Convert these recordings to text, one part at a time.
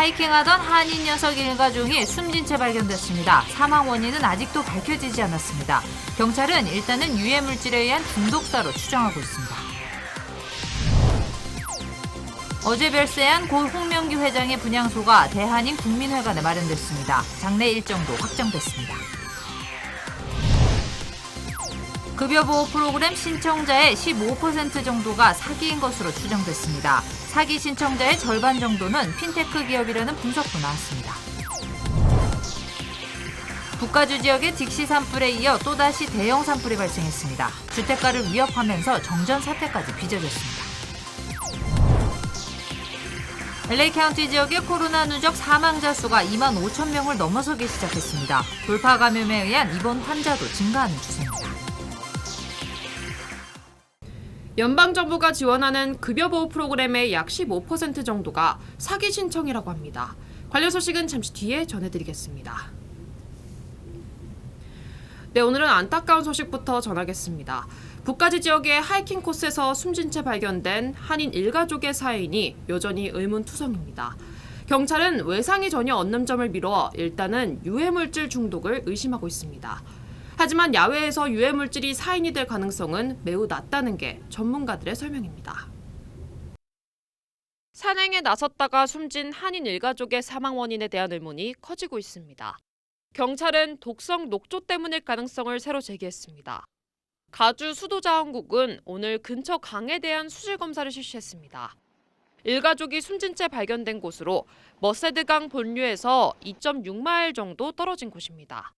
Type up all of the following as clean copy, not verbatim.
하이킹하던 한인 녀석 일가족이 숨진 채 발견됐습니다. 사망 원인은 아직도 밝혀지지 않았습니다. 경찰은 일단은 유해 물질에 의한 중독사로 추정하고 있습니다. 어제 별세한 고 홍명기 회장의 분향소가 대한인 국민회관에 마련됐습니다. 장례 일정도 확정됐습니다. 급여보호 프로그램 신청자의 15% 정도가 사기인 것으로 추정됐습니다. 사기 신청자의 절반 정도는 핀테크 기업이라는 분석도 나왔습니다. 북가주 지역의 딕시 산불에 이어 또다시 대형 산불이 발생했습니다. 주택가를 위협하면서 정전 사태까지 빚어졌습니다. LA 카운티 지역의 코로나 누적 사망자 수가 2만 5천 명을 넘어서기 시작했습니다. 돌파 감염에 의한 입원 환자도 증가하는 추세입니다. 연방정부가 지원하는 급여보호 프로그램의 약 15% 정도가 사기 신청이라고 합니다. 관련 소식은 잠시 뒤에 전해드리겠습니다. 네, 오늘은 안타까운 소식부터 전하겠습니다. 북가지 지역의 하이킹 코스에서 숨진 채 발견된 한인 일가족의 사인이 여전히 의문투성입니다. 경찰은 외상이 전혀 없는 점을 미뤄 일단은 유해물질 중독을 의심하고 있습니다. 하지만 야외에서 유해물질이 사인이 될 가능성은 매우 낮다는 게 전문가들의 설명입니다. 산행에 나섰다가 숨진 한인 일가족의 사망 원인에 대한 의문이 커지고 있습니다. 경찰은 독성 녹조 때문일 가능성을 새로 제기했습니다. 가주 수도자원국은 오늘 근처 강에 대한 수질 검사를 실시했습니다. 일가족이 숨진 채 발견된 곳으로 머세드강 본류에서 2.6마일 정도 떨어진 곳입니다.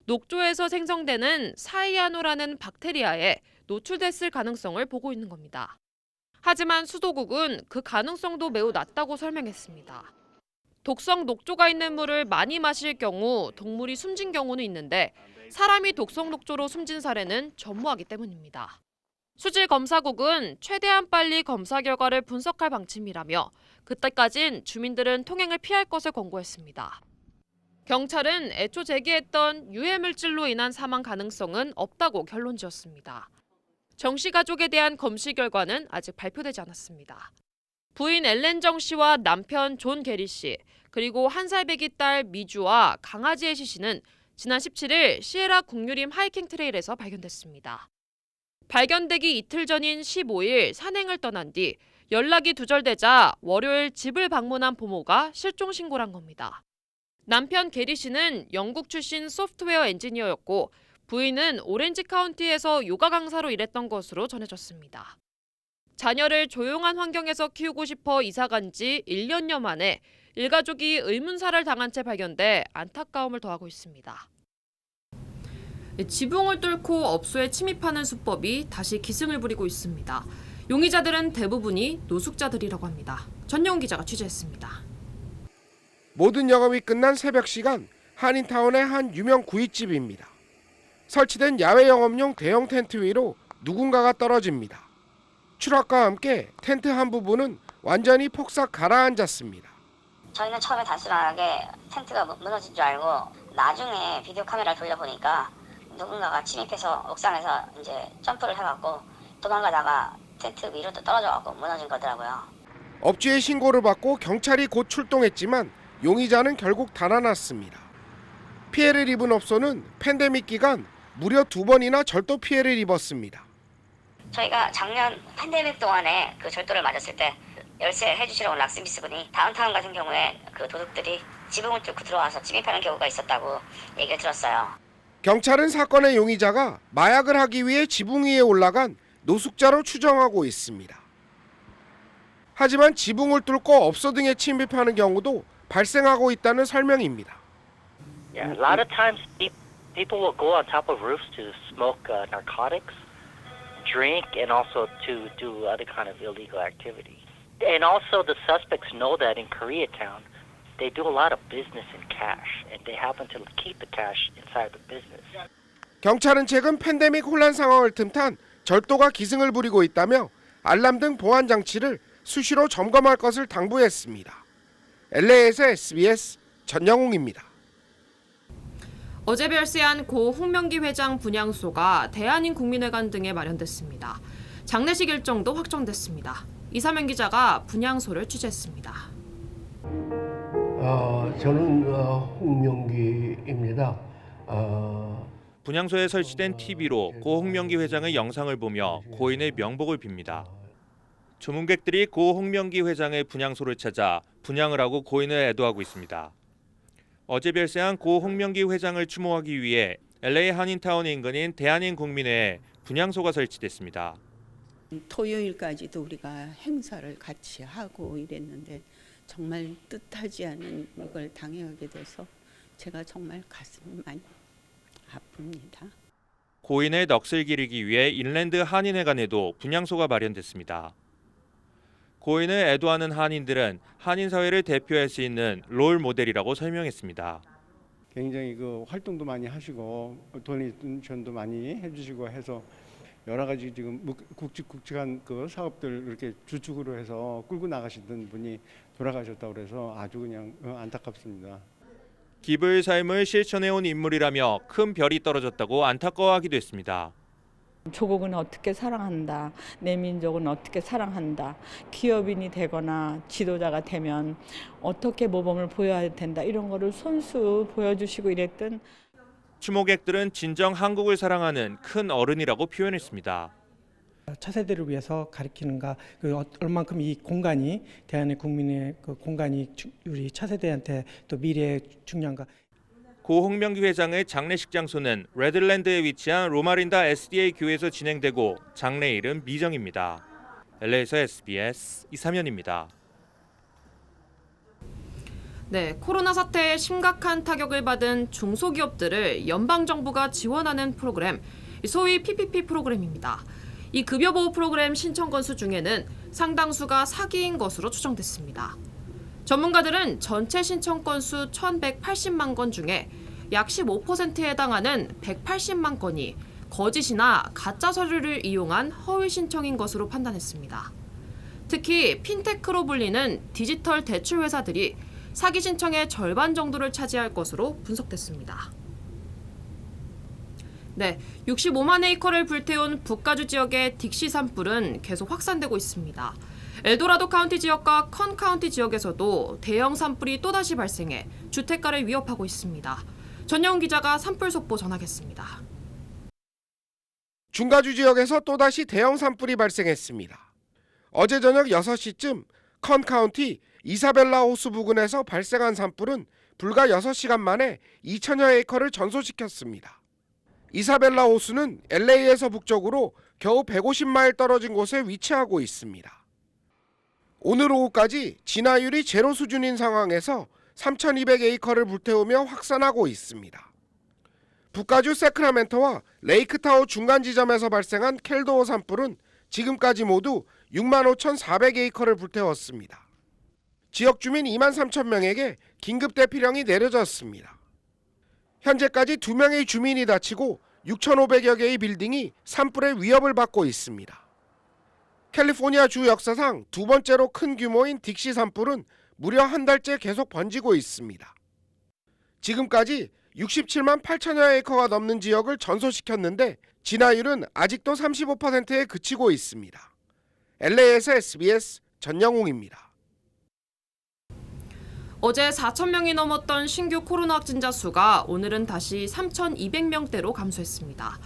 녹조에서 생성되는 사이아노라는 박테리아에 노출됐을 가능성을 보고 있는 겁니다. 하지만 수도국은 그 가능성도 매우 낮다고 설명했습니다. 독성 녹조가 있는 물을 많이 마실 경우 동물이 숨진 경우는 있는데 사람이 독성 녹조로 숨진 사례는 전무하기 때문입니다. 수질검사국은 최대한 빨리 검사 결과를 분석할 방침이라며 그때까진 주민들은 통행을 피할 것을 권고했습니다. 경찰은 애초 제기했던 유해물질로 인한 사망 가능성은 없다고 결론지었습니다. 정 씨 가족에 대한 검시 결과는 아직 발표되지 않았습니다. 부인 엘렌 정 씨와 남편 존 게리 씨, 그리고 1살 배기 딸 미주와 강아지의 시신은 지난 17일 시에라 국유림 하이킹 트레일에서 발견됐습니다. 발견되기 이틀 전인 15일 산행을 떠난 뒤 연락이 두절되자 월요일 집을 방문한 부모가 실종 신고를 한 겁니다. 남편 게리 씨는 영국 출신 소프트웨어 엔지니어였고 부인은 오렌지 카운티에서 요가 강사로 일했던 것으로 전해졌습니다. 자녀를 조용한 환경에서 키우고 싶어 이사간 지 1년여 만에 일가족이 의문사를 당한 채 발견돼 안타까움을 더하고 있습니다. 지붕을 뚫고 업소에 침입하는 수법이 다시 기승을 부리고 있습니다. 용의자들은 대부분이 노숙자들이라고 합니다. 전영훈 기자가 취재했습니다. 모든 영업이 끝난 새벽 시간 한인타운의 한 유명 구이집입니다. 설치된 야외 영업용 대형 텐트 위로 누군가가 떨어집니다. 추락과 함께 텐트 한 부분은 완전히 폭삭 가라앉았습니다. 저희는 처음에 단순하게 텐트가 무너진 줄 알고 나중에 비디오 카메라를 돌려보니까 누군가가 침입해서 옥상에서 이제 점프를 해갖고 도망가다가 텐트 위로 떨어져갖고 무너진 거더라고요. 업주의 신고를 받고 경찰이 곧 출동했지만 용의자는 결국 달아났습니다. 피해를 입은 업소는 팬데믹 기간 무려 2번이나 절도 피해를 입었습니다. 저희가 작년 팬데믹 동안에 그 절도를 맞았을 때 열쇠 해주시러 온 락스미스 분이 다운타운 같은 경우에 그 도둑들이 지붕을 뚫고 들어와서 침입하는 경우가 있었다고 얘기를 들었어요. 경찰은 사건의 용의자가 마약을 하기 위해 지붕 위에 올라간 노숙자로 추정하고 있습니다. 하지만 지붕을 뚫고 업소 등에 침입하는 경우도 발생하고 있다는 설명입니다. Yeah, a lot of times people will go on top of roofs to smoke narcotics, drink, and also to do other kind of illegal activity. And also the suspects know that in Koreatown, they do a lot of business in cash, and they happen to keep the cash inside the business. 경찰은 최근 팬데믹 혼란 상황을 틈탄 절도가 기승을 부리고 있다며 알람 등 보안 장치를 수시로 점검할 것을 당부했습니다. LA에서 SBS 전영웅입니다. 어제 별세한 고 홍명기 회장 분향소가 대한인 국민회관 등에 마련됐습니다. 장례식 일정도 확정됐습니다. 이사명 기자가 분향소를 취재했습니다. 저는 홍명기입니다. 분향소에 설치된 TV로 고 홍명기 회장의 영상을 보며 고인의 명복을 빕니다. 조문객들이 고 홍명기 회장의 분향소를 찾아 분향을 하고 고인을 애도하고 있습니다. 어제 별세한 고 홍명기 회장을 추모하기 위해 LA 한인타운 인근인 대한인국민회에 분향소가 설치됐습니다. 토요일까지도 우리가 행사를 같이 하고 이랬는데 정말 뜻하지 않은 이걸 당해하게 돼서 제가 정말 가슴이 많이 아픕니다. 고인의 넋을 기리기 위해 인랜드 한인회관에도 분향소가 마련됐습니다. 고인을 애도하는 한인들은 한인 사회를 대표할 수 있는 롤 모델이라고 설명했습니다. 굉장히 그 활동도 많이 하시고 도네이션도 많이 해주시고 해서 여러 가지 지금 굵직굵직한 그 사업들 이렇게 주축으로 해서 끌고 나가시던 분이 돌아가셨다고 그래서 아주 그냥 안타깝습니다. 기부의 삶을 실천해온 인물이라며 큰 별이 떨어졌다고 안타까워하기도 했습니다. 조국은 어떻게 사랑한다, 내 민족은 어떻게 사랑한다, 기업인이 되거나 지도자가 되면 어떻게 모범을 보여야 된다, 이런 거를 손수 보여주시고 이랬던. 추모객들은 진정 한국을 사랑하는 큰 어른이라고 표현했습니다. 차세대를 위해서 가르치는가, 얼만큼 이 공간이 대한의 국민의 그 공간이 우리 차세대한테 또 미래에 중요한가. 고 홍명기 회장의 장례식 장소는 레드랜드에 위치한 로마린다 SDA 교회에서 진행되고 장례일은 미정입니다. LA에서 SBS 이삼현입니다. 네, 코로나 사태에 심각한 타격을 받은 중소기업들을 연방정부가 지원하는 프로그램, 소위 PPP 프로그램입니다. 이 급여보호 프로그램 신청 건수 중에는 상당수가 사기인 것으로 추정됐습니다. 전문가들은 전체 신청 건수 1,180만 건 중에 약 15%에 해당하는 180만 건이 거짓이나 가짜 서류를 이용한 허위 신청인 것으로 판단했습니다. 특히 핀테크로 불리는 디지털 대출 회사들이 사기 신청의 절반 정도를 차지할 것으로 분석됐습니다. 네, 65만 에이커를 불태운 북가주 지역의 딕시 산불은 계속 확산되고 있습니다. 엘도라도 카운티 지역과 컨 카운티 지역에서도 대형 산불이 또다시 발생해 주택가를 위협하고 있습니다. 전영훈 기자가 산불 속보 전하겠습니다. 중가주 지역에서 또다시 대형 산불이 발생했습니다. 어제 저녁 6시쯤 컨 카운티 이사벨라 호수 부근에서 발생한 산불은 불과 6시간 만에 2천여 에이커를 전소시켰습니다. 이사벨라 호수는 LA에서 북쪽으로 겨우 150마일 떨어진 곳에 위치하고 있습니다. 오늘 오후까지 진화율이 제로 수준인 상황에서 3,200에이커를 불태우며 확산하고 있습니다. 북가주 세크라멘토와 레이크타워 중간 지점에서 발생한 켈도호 산불은 지금까지 모두 65,400에이커를 불태웠습니다. 지역 주민 23,000명에게 긴급 대피령이 내려졌습니다. 현재까지 2명의 주민이 다치고 6,500여 개의 빌딩이 산불의 위협을 받고 있습니다. 캘리포니아 주 역사상 두 번째로 큰 규모인 딕시 산불은 무려 한 달째 계속 번지고 있습니다. 지금까지 67만 8천여 에이커가 넘는 지역을 전소시켰는데 진화율은 아직도 35%에 그치고 있습니다. LA에서 SBS 전영웅입니다. 어제 4,000명이 넘었던 신규 코로나 확진자 수가 오늘은 다시 3,200명대로 감소했습니다.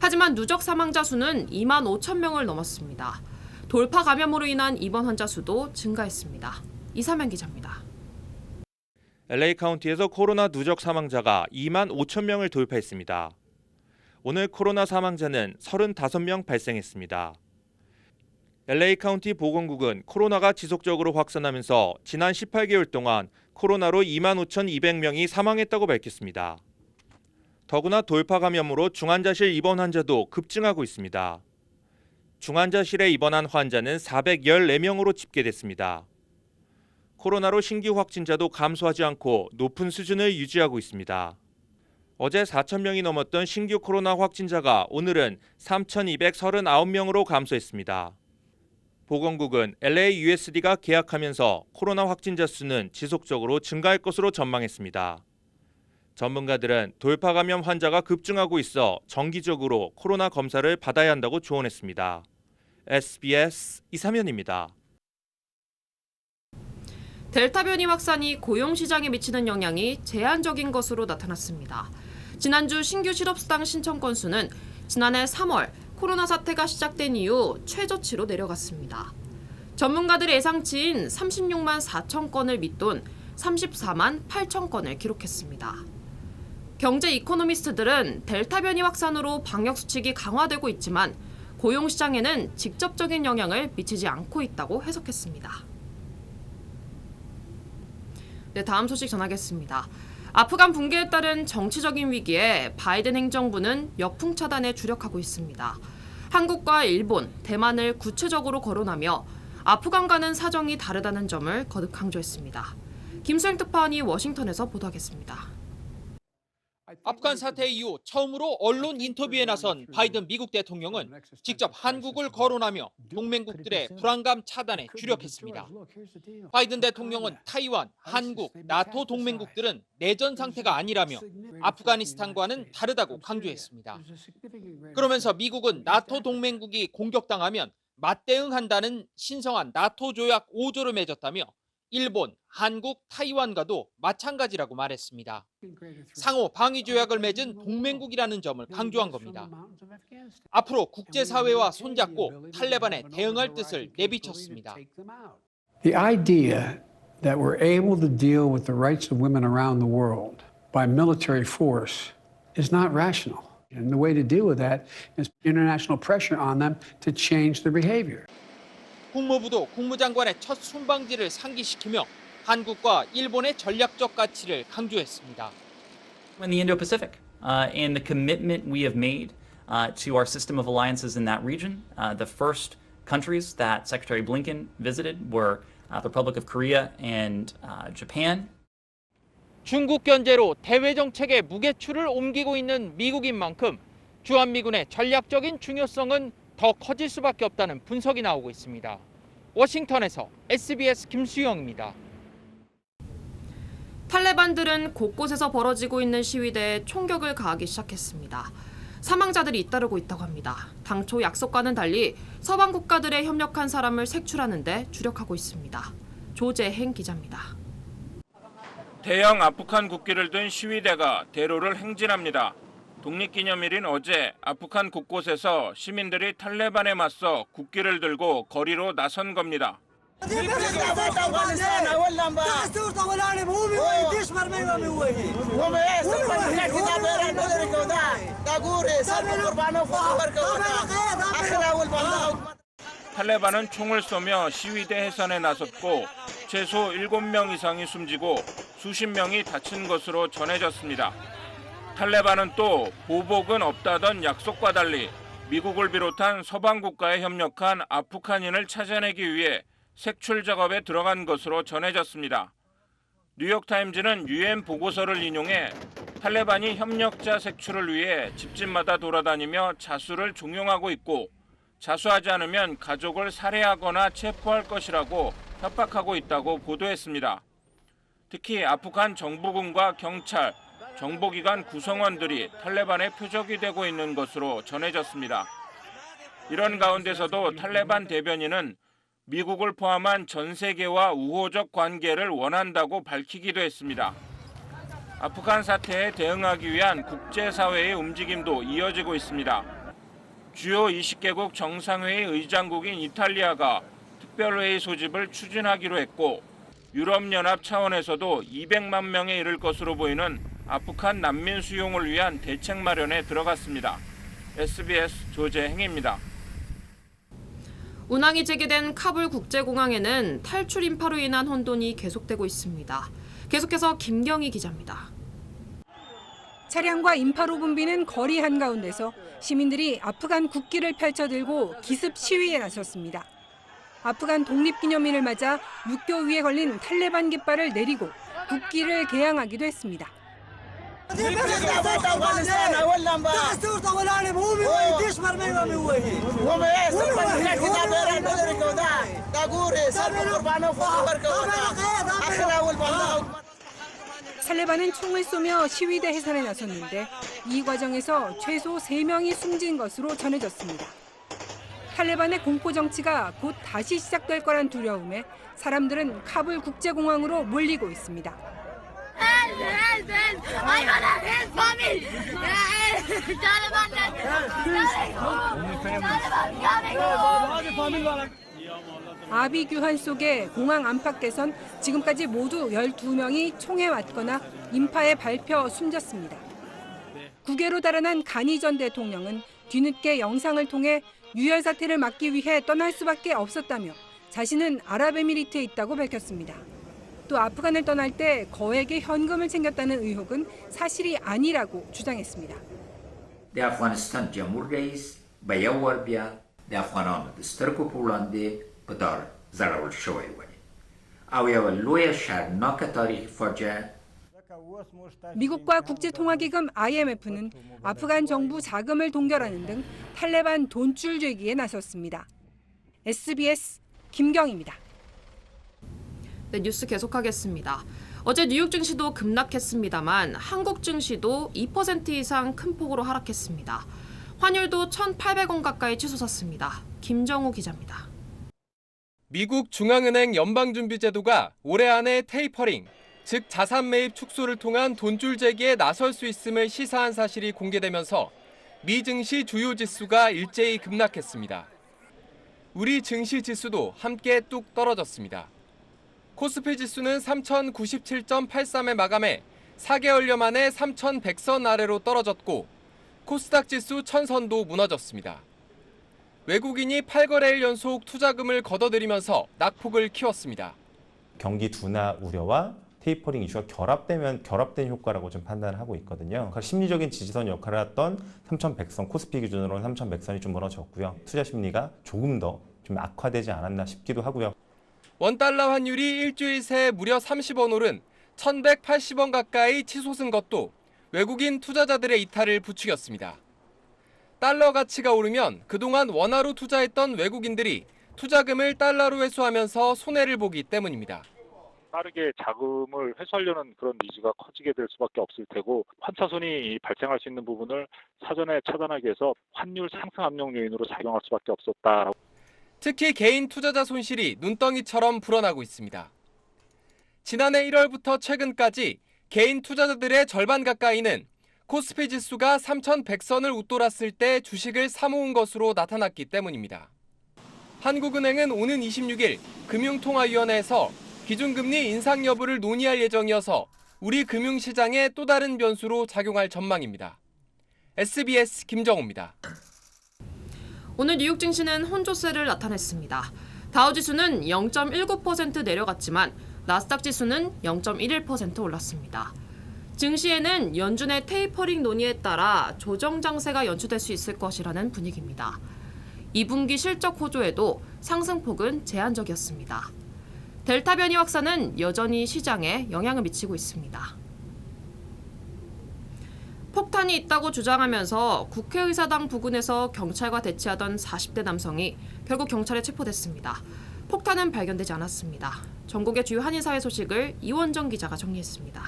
하지만 누적 사망자 수는 2만 5천 명을 넘었습니다. 돌파 감염으로 인한 입원 환자 수도 증가했습니다. 이삼현 기자입니다. LA 카운티에서 코로나 누적 사망자가 2만 5천 명을 돌파했습니다. 오늘 코로나 사망자는 35명 발생했습니다. LA 카운티 보건국은 코로나가 지속적으로 확산하면서 지난 18개월 동안 코로나로 25,200명이 사망했다고 밝혔습니다. 더구나 돌파 감염으로 중환자실 입원 환자도 급증하고 있습니다. 중환자실에 입원한 환자는 414명으로 집계됐습니다. 코로나로 신규 확진자도 감소하지 않고 높은 수준을 유지하고 있습니다. 어제 4,000명이 넘었던 신규 코로나 확진자가 오늘은 3,239명으로 감소했습니다. 보건국은 LAUSD가 계약하면서 코로나 확진자 수는 지속적으로 증가할 것으로 전망했습니다. 전문가들은 돌파 감염 환자가 급증하고 있어 정기적으로 코로나 검사를 받아야 한다고 조언했습니다. SBS 이삼현입니다. 델타 변이 확산이 고용 시장에 미치는 영향이 제한적인 것으로 나타났습니다. 지난주 신규 실업수당 신청 건수는 지난해 3월 코로나 사태가 시작된 이후 최저치로 내려갔습니다. 전문가들의 예상치인 36만 4천 건을 밑돈 34만 8천 건을 기록했습니다. 경제 이코노미스트들은 델타 변이 확산으로 방역 수칙이 강화되고 있지만 고용 시장에는 직접적인 영향을 미치지 않고 있다고 해석했습니다. 네, 다음 소식 전하겠습니다. 아프간 붕괴에 따른 정치적인 위기에 바이든 행정부는 역풍 차단에 주력하고 있습니다. 한국과 일본, 대만을 구체적으로 거론하며 아프간과는 사정이 다르다는 점을 거듭 강조했습니다. 김수영 특파원이 워싱턴에서 보도하겠습니다. 아프간 사태 이후 처음으로 언론 인터뷰에 나선 바이든 미국 대통령은 직접 한국을 거론하며 동맹국들의 불안감 차단에 주력했습니다. 바이든 대통령은 타이완, 한국, 나토 동맹국들은 내전 상태가 아니라며 아프가니스탄과는 다르다고 강조했습니다. 그러면서 미국은 나토 동맹국이 공격당하면 맞대응한다는 신성한 나토 조약 5조를 맺었다며 일본, 한국, 타이완과도 마찬가지라고 말했습니다. 상호 방위 조약을 맺은 동맹국이라는 점을 강조한 겁니다. 앞으로 국제사회와 손잡고 탈레반에 대응할 뜻을 내비쳤습니다. The idea that we're able to deal with the rights of women around the world by military force is not rational. And the way to deal with that is international pressure on them to change their behavior. 국무부도 국무장관의 첫 순방지를 상기시키며 한국과 일본의 전략적 가치를 강조했습니다. In the Indo-Pacific and the commitment we have made to our system of alliances in that region, the first countries that Secretary Blinken visited were the Republic of Korea and Japan. 중국 견제로 대외 정책의 무게추를 옮기고 있는 미국인 만큼 주한미군의 전략적인 중요성은 더 커질 수밖에 없다는 분석이 나오고 있습니다. 워싱턴에서 SBS 김수영입니다. 탈레반들은 곳곳에서 벌어지고 있는 시위대에 총격을 가하기 시작했습니다. 사망자들이 잇따르고 있다고 합니다. 당초 약속과는 달리 서방 국가들의 협력한 사람을 색출하는 데 주력하고 있습니다. 조재행 기자입니다. 대형 아프간 국기를 든 시위대가 대로를 행진합니다. 독립기념일인 어제 아프간 곳곳에서 시민들이 탈레반에 맞서 국기를 들고 거리로 나선 겁니다. 탈레반은 총을 쏘며 시위대 해산에 나섰고 최소 7명 이상이 숨지고 수십 명이 다친 것으로 전해졌습니다. 탈레반은 또 보복은 없다던 약속과 달리 미국을 비롯한 서방 국가에 협력한 아프간인을 찾아내기 위해 색출 작업에 들어간 것으로 전해졌습니다. 뉴욕타임즈는 UN 보고서를 인용해 탈레반이 협력자 색출을 위해 집집마다 돌아다니며 자수를 종용하고 있고 자수하지 않으면 가족을 살해하거나 체포할 것이라고 협박하고 있다고 보도했습니다. 특히 아프간 정부군과 경찰, 정보기관 구성원들이 탈레반의 표적이 되고 있는 것으로 전해졌습니다. 이런 가운데서도 탈레반 대변인은 미국을 포함한 전 세계와 우호적 관계를 원한다고 밝히기도 했습니다. 아프간 사태에 대응하기 위한 국제사회의 움직임도 이어지고 있습니다. 주요 20개국 정상회의 의장국인 이탈리아가 특별회의 소집을 추진하기로 했고 유럽연합 차원에서도 200만 명에 이를 것으로 보이는 아프간 난민 수용을 위한 대책 마련에 들어갔습니다. SBS 조재행입니다. 운항이 재개된 카불 국제공항에는 탈출 인파로 인한 혼돈이 계속되고 있습니다. 계속해서 김경희 기자입니다. 차량과 인파로 붐비는 거리 한가운데서 시민들이 아프간 국기를 펼쳐들고 기습 시위에 나섰습니다. 아프간 독립기념일을 맞아 육교 위에 걸린 탈레반 깃발을 내리고 국기를 개양하기도 했습니다. 탈레반은 총을 쏘며 시위대 해산에 나섰는데 이 과정에서 최소 3명이 숨진 것으로 전해졌습니다. 탈레반의 공포 정치가 곧 다시 시작될 거란 두려움에 사람들은 카불 국제공항으로 몰리고 있습니다. 아비 규환 속에 공항 안팎에선 지금까지 모두 12명이 총에 맞거나 인파에 밟혀 숨졌습니다. 국외로 달아난 가니 전 대통령은 뒤늦게 영상을 통해 유혈 사태를 막기 위해 떠날 수밖에 없었다며 자신은 아랍에미리트에 있다고 밝혔습니다. 또 아프간을 떠날 때 거액의 현금을 챙겼다는 의혹은 사실이 아니라고 주장했습니다. De Afghanistan Jamhuriyet bayawar biya de Afghanan starko Polande badar zarar shoy wani. Awiya loya shar naka tarikh farja. 미국과 국제통화기금 IMF는 아프간 정부 자금을 동결하는 등 탈레반 돈줄 죄기에 나섰습니다. SBS 김경입니다. 네, 뉴스 계속하겠습니다. 어제 뉴욕 증시도 급락했습니다만 한국 증시도 2% 이상 큰 폭으로 하락했습니다. 환율도 1,800원 가까이 치솟았습니다. 김정우 기자입니다. 미국 중앙은행 연방준비제도가 올해 안에 테이퍼링, 즉 자산 매입 축소를 통한 돈줄 재기에 나설 수 있음을 시사한 사실이 공개되면서 미 증시 주요 지수가 일제히 급락했습니다. 우리 증시 지수도 함께 뚝 떨어졌습니다. 코스피 지수는 3,097.83에 마감해 4개월여 만에 3,100선 아래로 떨어졌고 코스닥 지수 1000선도 무너졌습니다. 외국인이 8거래일 연속 투자금을 걷어들이면서 낙폭을 키웠습니다. 경기 둔화 우려와 테이퍼링 이슈가 결합된 효과라고 좀 판단을 하고 있거든요. 심리적인 지지선 역할을 했던 3,100선, 코스피 기준으로는 3,100선이 좀 무너졌고요. 투자 심리가 조금 더 좀 악화되지 않았나 싶기도 하고요. 원달러 환율이 일주일 새 무려 30원 오른 1,180원 가까이 치솟은 것도 외국인 투자자들의 이탈을 부추겼습니다. 달러 가치가 오르면 그동안 원화로 투자했던 외국인들이 투자금을 달러로 회수하면서 손해를 보기 때문입니다. 빠르게 자금을 회수하려는 그런 니즈가 커지게 될 수밖에 없을 테고 환차손이 발생할 수 있는 부분을 사전에 차단하기 위해서 환율 상승 압력 요인으로 작용할 수밖에 없었다. 특히 개인 투자자 손실이 눈덩이처럼 불어나고 있습니다. 지난해 1월부터 최근까지 개인 투자자들의 절반 가까이는 코스피 지수가 3,100선을 웃돌았을 때 주식을 사모은 것으로 나타났기 때문입니다. 한국은행은 오는 26일 금융통화위원회에서 기준금리 인상 여부를 논의할 예정이어서 우리 금융시장에 또 다른 변수로 작용할 전망입니다. SBS 김정우입니다. 오늘 뉴욕 증시는 혼조세를 나타냈습니다. 다우지수는 0.19% 내려갔지만 나스닥 지수는 0.11% 올랐습니다. 증시에는 연준의 테이퍼링 논의에 따라 조정 장세가 연출될 수 있을 것이라는 분위기입니다. 2분기 실적 호조에도 상승폭은 제한적이었습니다. 델타 변이 확산은 여전히 시장에 영향을 미치고 있습니다. 폭탄이 있다고 주장하면서 국회의사당 부근에서 경찰과 대치하던 40대 남성이 결국 경찰에 체포됐습니다. 폭탄은 발견되지 않았습니다. 전국의 주요 한인사회 소식을 이원정 기자가 정리했습니다.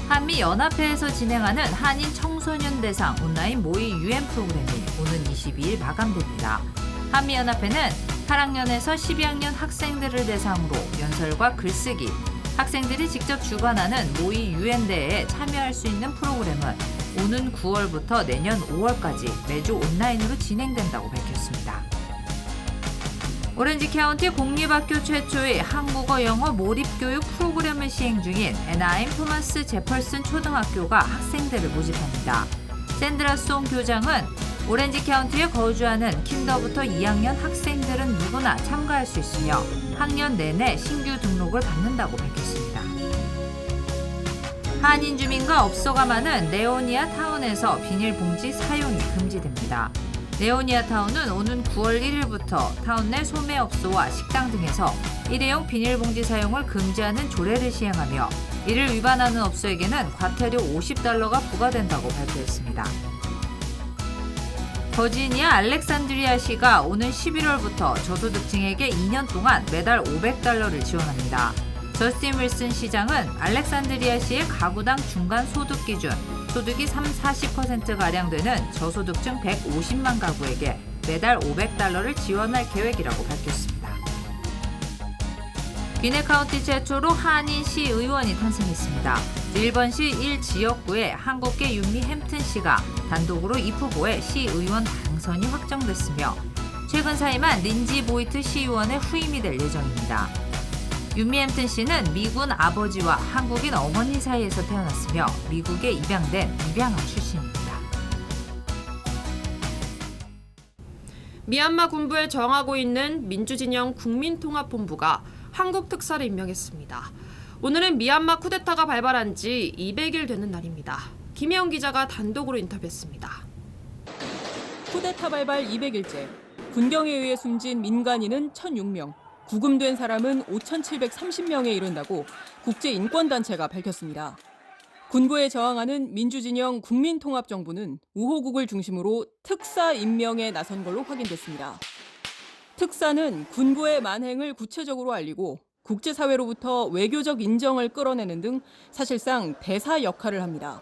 한미연합회에서 진행하는 한인 청소년 대상 온라인 모의 유엔 프로그램이 오는 22일 마감됩니다. 한미연합회는 8학년에서 12학년 학생들을 대상으로 연설과 글쓰기, 학생들이 직접 주관하는 모의 유엔대회에 참여할 수 있는 프로그램은 오는 9월부터 내년 5월까지 매주 온라인으로 진행된다고 밝혔습니다. 오렌지 카운티 공립학교 최초의 한국어 영어 몰입교육 프로그램을 시행 중인 애나임 토마스 제펄슨 초등학교가 학생들을 모집합니다. 샌드라 송 교장은 오렌지 카운티에 거주하는 킨더부터 2학년 학생들은 누구나 참가할 수 있으며 학년 내내 신규 등록을 받는다고 밝혔습니다. 한인 주민과 업소가 많은 네오니아 타운에서 비닐봉지 사용이 금지됩니다. 네오니아 타운은 오는 9월 1일부터 타운 내 소매업소와 식당 등에서 일회용 비닐봉지 사용을 금지하는 조례를 시행하며 이를 위반하는 업소에게는 과태료 $50가 부과된다고 발표했습니다. 버지니아 알렉산드리아시가 오는 11월부터 저소득층에게 2년 동안 매달 $500를 지원합니다. 저스틴 윌슨 시장은 알렉산드리아시의 가구당 중간 소득 기준, 소득이 40%가량 되는 저소득층 150만 가구에게 매달 $500를 지원할 계획이라고 밝혔습니다. 귀네 카운티 최초로 한인 시의원이 탄생했습니다. 밀번시 1지역구에 한국계 윤미 햄튼시가 단독으로 입후보에 시의원 당선이 확정됐으며 최근 사임한 린지 보이트 시의원의 후임이 될 예정입니다. 윤미 햄튼 씨는 미군 아버지와 한국인 어머니 사이에서 태어났으며 미국에 입양된 입양아 출신입니다. 미얀마 군부에 저항하고 있는 민주진영 국민통합본부가 한국 특사를 임명했습니다. 오늘은 미얀마 쿠데타가 발발한 지 200일 되는 날입니다. 김혜영 기자가 단독으로 인터뷰했습니다. 쿠데타 발발 200일째, 군경에 의해 숨진 민간인은 1,006명, 구금된 사람은 5,730명에 이른다고 국제인권단체가 밝혔습니다. 군부에 저항하는 민주진영 국민통합정부는 우호국을 중심으로 특사 임명에 나선 걸로 확인됐습니다. 특사는 군부의 만행을 구체적으로 알리고 국제사회로부터 외교적 인정을 끌어내는 등 사실상 대사 역할을 합니다.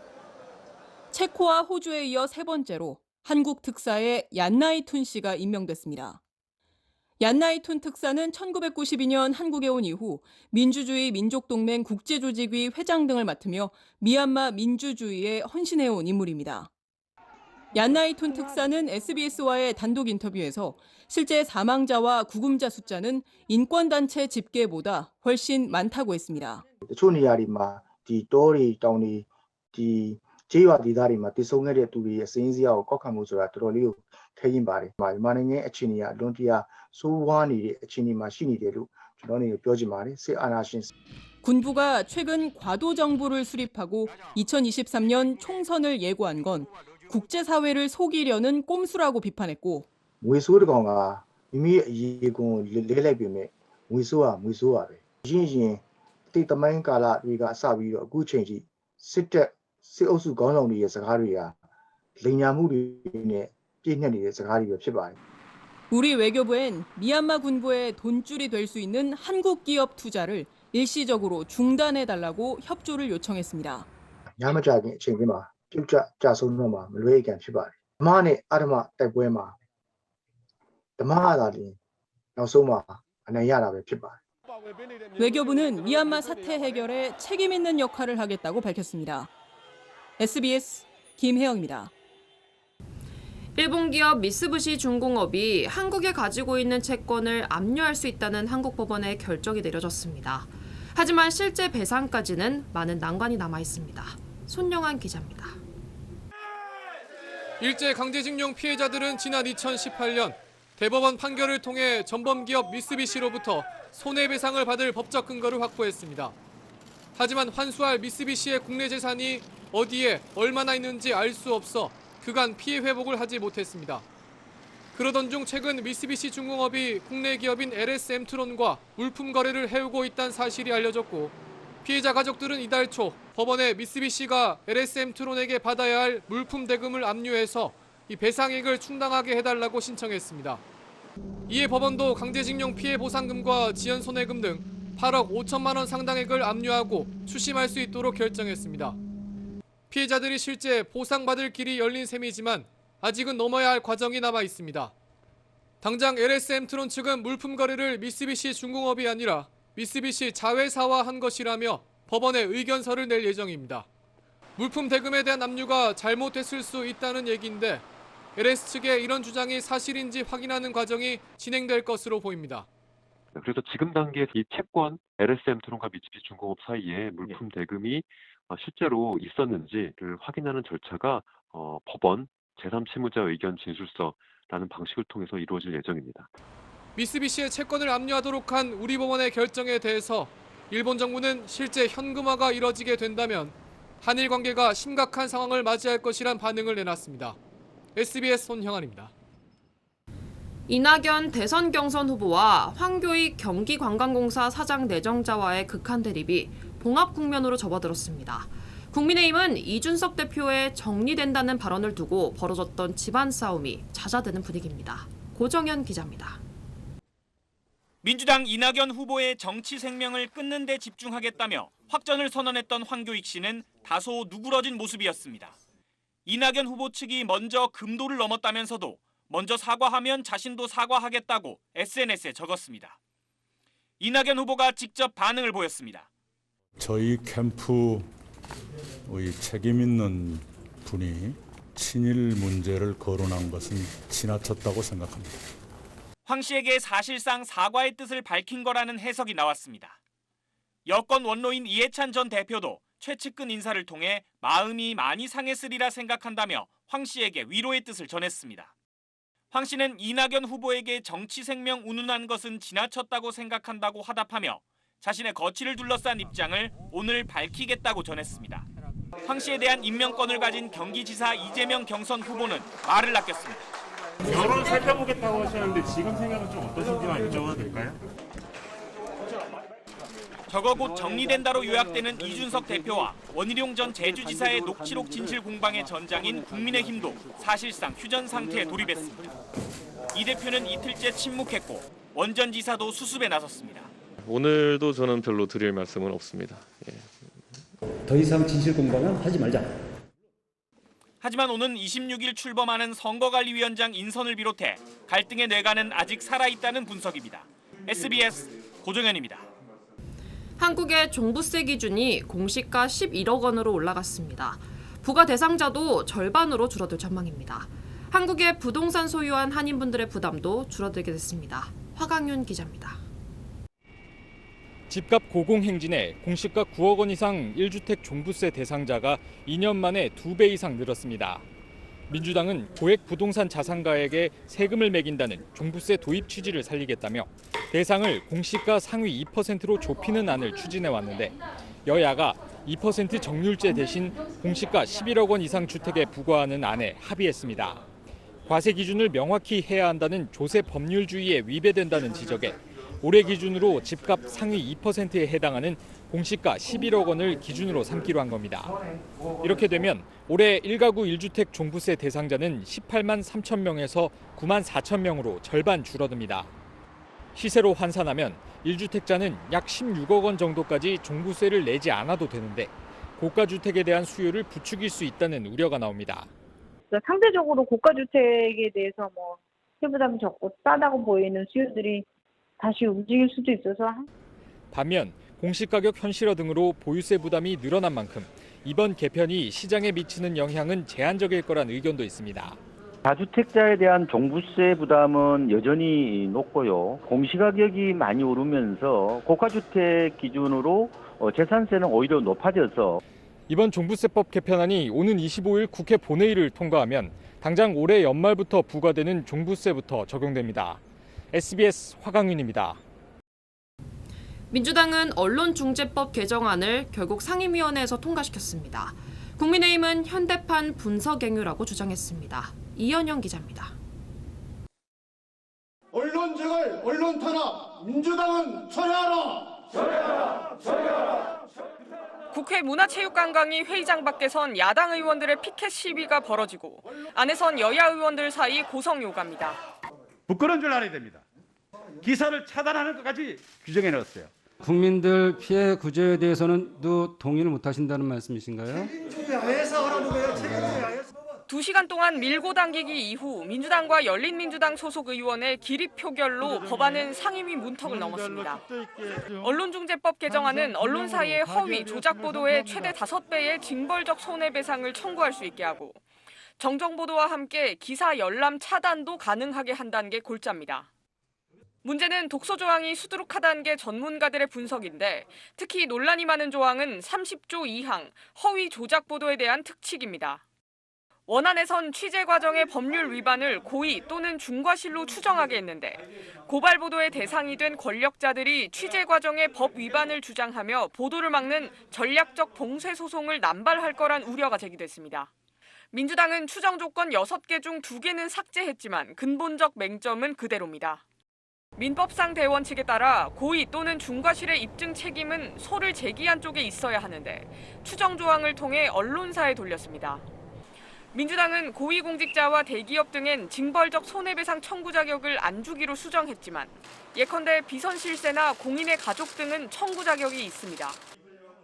체코와 호주에 이어 세 번째로 한국 특사에 얀나이툰 씨가 임명됐습니다. 얀나이툰 특사는 1992년 한국에 온 이후 민주주의 민족동맹 국제조직위 회장 등을 맡으며 미얀마 민주주의에 헌신해온 인물입니다. 얀나이툰 특사는 SBS와의 단독 인터뷰에서 실제 사망자와 구금자 숫자는 인권단체 집계보다 훨씬 많다고 했습니다. 제와 디다리마 디송게레 투리의 신지아오 거카무조라 트롤리오 태긴바리 말마능의 에치니아 론티아 소와니 에치니마 신이데루 저런이 뼈지마리 세 아나신 군부가 최근 과도 정부를 수립하고 2023년 총선을 예고한 건 국제사회를 속이려는 꼼수라고 비판했고 무이소르강아 이미 이공 레레비메 무이소아베 진진 티타마인카라 위가 사비로 구체지 시대 세오수 강령의 사가리야 링야무리네 찐년의 사가리가ဖြစ်ပါတယ်. 우리 외교부엔 미얀마 군부의 돈줄이 될 수 있는 한국 기업 투자를 일시적으로 중단해달라고 협조를 요청했습니다. 야마자긴 챙기마 필자자손노마 물웨이간 ဖြစ်ပါတယ်. 마네 아르마တိုက်ပွဲမှာ 담아다니 나소마 안해야라베 ဖြစ်ပါတယ်. 외교부는 미얀마 사태 해결에 책임 있는 역할을 하겠다고 밝혔습니다. SBS 김혜영입니다. 일본 기업 미쓰부시 중공업이 한국에 가지고 있는 채권을 압류할 수 있다는 한국 법원의 결정이 내려졌습니다. 하지만 실제 배상까지는 많은 난관이 남아 있습니다. 손영한 기자입니다. 일제 강제징용 피해자들은 지난 2018년 대법원 판결을 통해 전범기업 미쓰비시로부터 손해배상을 받을 법적 근거를 확보했습니다. 하지만 환수할 미쓰비시의 국내 재산이 어디에 얼마나 있는지 알 수 없어 그간 피해 회복을 하지 못했습니다. 그러던 중 최근 미쓰비시 중공업이 국내 기업인 LS엠트론과 물품 거래를 해오고 있다는 사실이 알려졌고 피해자 가족들은 이달 초 법원에 미쓰비시가 LS엠트론에게 받아야 할 물품 대금을 압류해서 이 배상액을 충당하게 해달라고 신청했습니다. 이에 법원도 강제징용 피해 보상금과 지연 손해금 등 8억 5천만 원 상당액을 압류하고 추심할 수 있도록 결정했습니다. 피해자들이 실제 보상받을 길이 열린 셈이지만 아직은 넘어야 할 과정이 남아 있습니다. 당장 LS엠트론 측은 물품 거래를 미쓰비시 중공업이 아니라 미쓰비시 자회사와 한 것이라며 법원에 의견서를 낼 예정입니다. 물품 대금에 대한 압류가 잘못됐을 수 있다는 얘기인데 LS 측의 이런 주장이 사실인지 확인하는 과정이 진행될 것으로 보입니다. 그래서 지금 단계에서 이 채권 LS엠트론과 미쓰비시 중공업 사이에 물품 대금이 실제로 있었는지를 확인하는 절차가 법원 제3채무자 의견 진술서라는 방식을 통해서 이루어질 예정입니다. 미쓰비시의 채권을 압류하도록 한 우리 법원의 결정에 대해서 일본 정부는 실제 현금화가 이뤄지게 된다면 한일 관계가 심각한 상황을 맞이할 것이란 반응을 내놨습니다. SBS 손형환입니다. 이낙연 대선 경선 후보와 황교익 경기관광공사 사장 내정자와의 극한 대립이 봉합 국면으로 접어들었습니다. 국민의힘은 이준석 대표의 정리된다는 발언을 두고 벌어졌던 집안 싸움이 잦아드는 분위기입니다. 고정현 기자입니다. 민주당 이낙연 후보의 정치 생명을 끊는 데 집중하겠다며 확전을 선언했던 황교익 씨는 다소 누그러진 모습이었습니다. 이낙연 후보 측이 먼저 금도를 넘었다면서도 먼저 사과하면 자신도 사과하겠다고 SNS에 적었습니다. 이낙연 후보가 직접 반응을 보였습니다. 저희 캠프의 책임 있는 분이 친일 문제를 거론한 것은 지나쳤다고 생각합니다. 황 씨에게 사실상 사과의 뜻을 밝힌 거라는 해석이 나왔습니다. 여권 원로인 이해찬 전 대표도 최측근 인사를 통해 마음이 많이 상했으리라 생각한다며 황 씨에게 위로의 뜻을 전했습니다. 황 씨는 이낙연 후보에게 정치 생명 운운한 것은 지나쳤다고 생각한다고 화답하며 자신의 거취를 둘러싼 입장을 오늘 밝히겠다고 전했습니다. 황 씨에 대한 임명권을 가진 경기지사 이재명 경선 후보는 말을 아꼈습니다. 여론 살펴보겠다고 하셨는데 지금 생각은 좀 어떠신지만 여쭤봐도 될까요? 저거 곧 정리된다로 요약되는 이준석 대표와 원희룡 전 제주지사의 녹취록 진실 공방의 전장인 국민의힘도 사실상 휴전 상태에 돌입했습니다. 이 대표는 이틀째 침묵했고 원 전 지사도 수습에 나섰습니다. 오늘도 저는 별로 드릴 말씀은 없습니다. 더 이상 진실 공방은 하지 말자. 하지만 오는 26일 출범하는 선거관리위원장 인선을 비롯해 갈등의 뇌관은 아직 살아있다는 분석입니다. SBS 고정현입니다. 한국의 종부세 기준이 공시가 11억 원으로 올라갔습니다. 부과 대상자도 절반으로 줄어들 전망입니다. 한국의 부동산 소유한 한인분들의 부담도 줄어들게 됐습니다. 화강윤 기자입니다. 집값 고공행진에 공시가 9억 원 이상 1주택 종부세 대상자가 2년 만에 2배 이상 늘었습니다. 민주당은 고액 부동산 자산가에게 세금을 매긴다는 종부세 도입 취지를 살리겠다며 대상을 공시가 상위 2%로 좁히는 안을 추진해왔는데 여야가 2% 정률제 대신 공시가 11억 원 이상 주택에 부과하는 안에 합의했습니다. 과세 기준을 명확히 해야 한다는 조세 법률주의에 위배된다는 지적에 올해 기준으로 집값 상위 2%에 해당하는 공시가 11억 원을 기준으로 삼기로 한 겁니다. 이렇게 되면 올해 1가구 1주택 종부세 대상자는 18만 3천 명에서 9만 4천 명으로 절반 줄어듭니다. 시세로 환산하면 1주택자는 약 16억 원 정도까지 종부세를 내지 않아도 되는데 고가주택에 대한 수요를 부추길 수 있다는 우려가 나옵니다. 상대적으로 고가주택에 대해서 세부담이 적고 싸다고 보이는 수요들이 다시 움직일 수도 있어서. 반면 공시가격 현실화 등으로 보유세 부담이 늘어난 만큼 이번 개편이 시장에 미치는 영향은 제한적일 거란 의견도 있습니다. 다주택자에 대한 종부세 부담은 여전히 높고요. 공시가격이 많이 오르면서 고가주택 기준으로 재산세는 오히려 높아져서 이번 종부세법 개편안이 오는 25일 국회 본회의를 통과하면 당장 올해 연말부터 부과되는 종부세부터 적용됩니다. SBS 화강윤입니다. 민주당은 언론중재법 개정안을 결국 상임위원회에서 통과시켰습니다. 국민의힘은 현대판 분서갱유라고 주장했습니다. 이현영 기자입니다. 언론 제갈, 언론 탄압, 민주당은 철회하라! 철회하라! 철회하라! 국회 문화체육관광위 회의장 밖에선 야당 의원들의 피켓 시위가 벌어지고 안에선 여야 의원들 사이 고성 요가입니다. 부끄러운 줄 알아야 됩니다. 기사를 차단하는 것까지 규정해 넣었어요. 국민들 피해 구제에 대해서는 또 동의를 못 하신다는 말씀이신가요? 2시간 동안 밀고 당기기 이후 민주당과 열린민주당 소속 의원의 기립 표결로 법안은 상임위 문턱을 넘었습니다. 언론중재법 개정안은 언론사의 허위, 조작 보도에 최대 5배의 징벌적 손해배상을 청구할 수 있게 하고 정정보도와 함께 기사 열람 차단도 가능하게 한다는 게 골자입니다. 문제는 독소 조항이 수두룩하다는 게 전문가들의 분석인데 특히 논란이 많은 조항은 30조 2항 허위 조작 보도에 대한 특칙입니다. 원안에선 취재 과정의 법률 위반을 고의 또는 중과실로 추정하게 했는데 고발 보도의 대상이 된 권력자들이 취재 과정의 법 위반을 주장하며 보도를 막는 전략적 봉쇄 소송을 남발할 거란 우려가 제기됐습니다. 민주당은 추정 조건 6개 중 2개는 삭제했지만 근본적 맹점은 그대로입니다. 민법상 대원 측에 따라 고의 또는 중과실의 입증 책임은 소를 제기한 쪽에 있어야 하는데 추정 조항을 통해 언론사에 돌렸습니다. 민주당은 고위공직자와 대기업 등엔 징벌적 손해배상 청구 자격을 안 주기로 수정했지만 예컨대 비선실세나 공인의 가족 등은 청구 자격이 있습니다.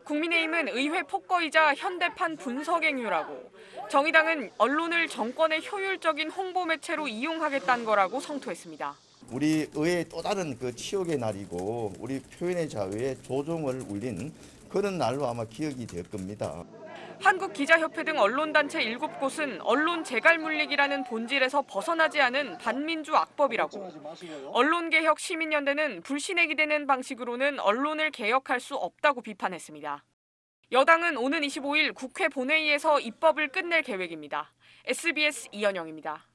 국민의힘은 의회 폭거이자 현대판 분석행위라고, 정의당은 언론을 정권의 효율적인 홍보 매체로 이용하겠다는 거라고 성토했습니다. 우리 의회의 또 다른 그 치욕의 날이고 우리 표현의 자유에 조종을 울린 그런 날로 아마 기억이 될 겁니다. 한국기자협회 등 언론단체 7곳은 언론 재갈물리기라는 본질에서 벗어나지 않은 반민주 악법이라고, 언론개혁 시민연대는 불신에 기대는 방식으로는 언론을 개혁할 수 없다고 비판했습니다. 여당은 오는 25일 국회 본회의에서 입법을 끝낼 계획입니다. SBS 이현영입니다.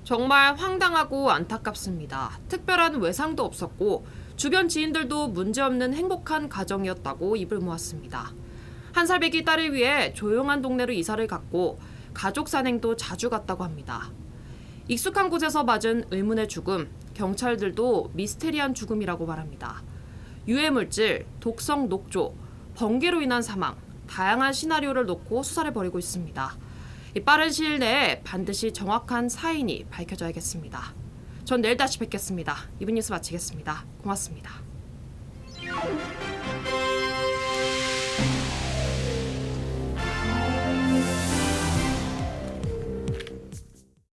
정말 황당하고 안타깝습니다. 특별한 외상도 없었고 주변 지인들도 문제없는 행복한 가정이었다고 입을 모았습니다. 한 살배기 딸을 위해 조용한 동네로 이사를 갔고 가족 산행도 자주 갔다고 합니다. 익숙한 곳에서 맞은 의문의 죽음, 경찰들도 미스테리한 죽음이라고 말합니다. 유해물질, 독성 녹조, 번개로 인한 사망, 다양한 시나리오를 놓고 수사를 벌이고 있습니다. 빠른 시일 내에 반드시 정확한 사인이 밝혀져야겠습니다. 전 내일 다시 뵙겠습니다. 이분 뉴스 마치겠습니다. 고맙습니다.